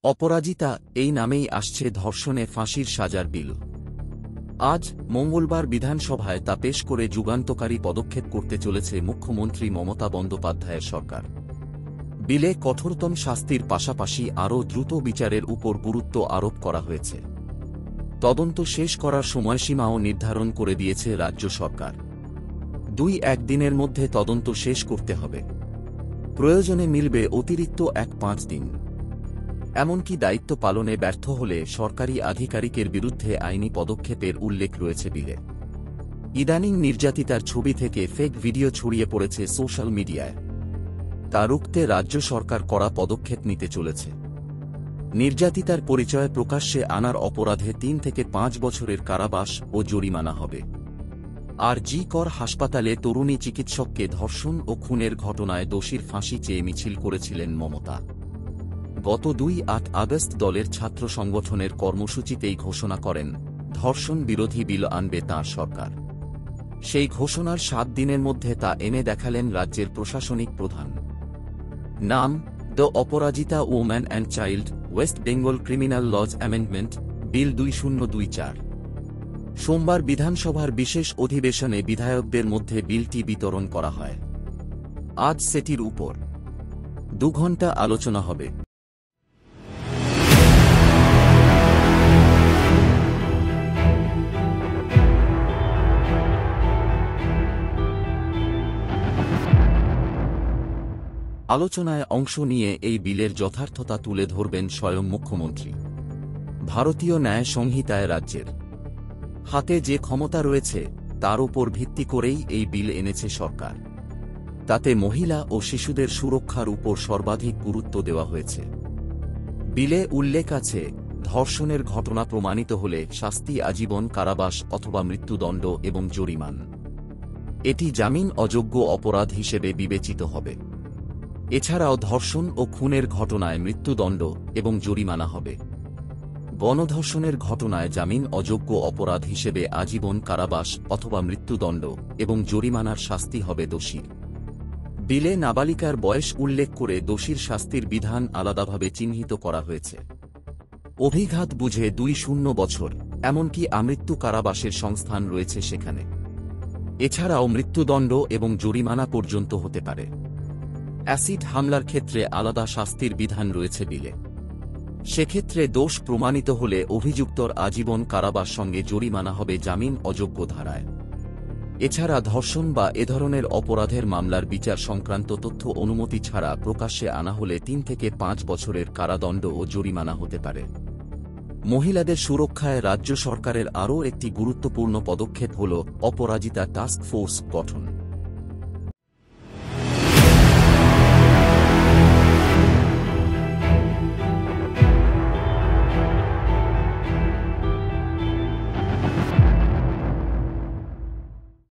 অপরাজিতা এই নামেই আসছে ধর্ষণে ফাঁসির সাজার বিল। আজ মঙ্গলবার বিধানসভায় তা পেশ করে যুগান্তকারী পদক্ষেপ করতে চলেছে মুখ্যমন্ত্রী মমতা বন্দ্যোপাধ্যায়ের সরকার। বিলে কঠোরতম শাস্তির পাশাপাশি আরও দ্রুত বিচারের উপর গুরুত্ব আরোপ করা হয়েছে। তদন্ত শেষ করার সময়সীমাও নির্ধারণ করে দিয়েছে রাজ্য সরকার। 2-1 দিনের মধ্যে তদন্ত শেষ করতে হবে। প্রয়োজনে মিলবে অতিরিক্ত 1-5 দিন। এমনকি দায়িত্ব পালনে ব্যর্থ হলে সরকারি আধিকারিকের বিরুদ্ধে আইনি পদক্ষেপের উল্লেখ রয়েছে বিলে। ইদানিং নির্যাতিতার ছবি থেকে ফেক ভিডিও ছড়িয়ে পড়েছে সোশ্যাল মিডিয়ায়। তা রুখতে রাজ্য সরকার কড়া পদক্ষেপ নিতে চলেছে। নির্যাতিতার পরিচয় প্রকাশ্যে আনার অপরাধে 3 থেকে 5 বছরের কারাবাস ও জরিমানা হবে। আর জি কর হাসপাতালে তরুণী চিকিৎসককে ধর্ষণ ও খুনের ঘটনায় দোষীর ফাঁসি চেয়ে মিছিল করেছিলেন মমতা। গত 2 আগস্ট দলের ছাত্র সংগঠনের কর্মসূচিতেই ঘোষণা করেন ধর্ষণ বিরোধী বিল আনবে তাঁর সরকার। সেই ঘোষণার 7 দিনের মধ্যে তা এনে দেখালেন রাজ্যের প্রশাসনিক প্রধান। নাম the Aparajita woman and child West Bengal criminal lodge amendment bill 2024। সোমবার বিধানসভার বিশেষ অধিবেশনে বিধায়কদের মধ্যে বিলটি বিতরণ করা হয়। আজ সেটির উপর 2 ঘণ্টা আলোচনা হবে। আলোচনায় অংশ নিয়ে এই বিলের যথার্থতা তুলে ধরবেন স্বয়ং মুখ্যমন্ত্রী। ভারতীয় ন্যায় সংহিতায় রাজ্যের হাতে যে ক্ষমতা রয়েছে তার উপর ভিত্তি করেই এই বিল এনেছে সরকার। তাতে মহিলা ও শিশুদের সুরক্ষার উপর সর্বাধিক গুরুত্ব দেওয়া হয়েছে। বিলে উল্লেখ আছে, ধর্ষণের ঘটনা প্রমাণিত হলে শাস্তি আজীবন কারাবাস অথবা মৃত্যুদণ্ড এবং জরিমানা। এটি জামিন অযোগ্য অপরাধ হিসেবে বিবেচিত হবে। এছাড়াও ধর্ষণ ও খুনের ঘটনায় মৃত্যুদণ্ড এবং জরিমানা হবে। গণধর্ষণের ঘটনায় জামিন অযোগ্য অপরাধ হিসেবে আজীবন কারাবাস অথবা মৃত্যুদণ্ড এবং জরিমানার শাস্তি হবে দোষীর। বিলে নাবালিকার বয়স উল্লেখ করে দোষীর শাস্তির বিধান আলাদাভাবে চিহ্নিত করা হয়েছে। অভিঘাত বুঝে 2-0 বছর, এমনকি আমৃত্যু কারাবাসের সংস্থান রয়েছে সেখানে। এছাড়াও মৃত্যুদণ্ড এবং জরিমানা পর্যন্ত হতে পারে। অ্যাসিড হামলার ক্ষেত্রে আলাদা শাস্তির বিধান রয়েছে বিলে। সেক্ষেত্রে দোষ প্রমাণিত হলে অভিযুক্তর আজীবন কারাবাস সঙ্গে জরিমানা হবে জামিন অযোগ্য ধারায়। এছাড়া ধর্ষণ বা এ ধরনের অপরাধের মামলার বিচার সংক্রান্ত তথ্য অনুমতি ছাড়া প্রকাশ্যে আনা হলে 3 থেকে 5 বছরের কারাদণ্ড ও জরিমানা হতে পারে। মহিলাদের সুরক্ষায় রাজ্য সরকারের আরও একটি গুরুত্বপূর্ণ পদক্ষেপ হল অপরাজিতা টাস্ক ফোর্স গঠন।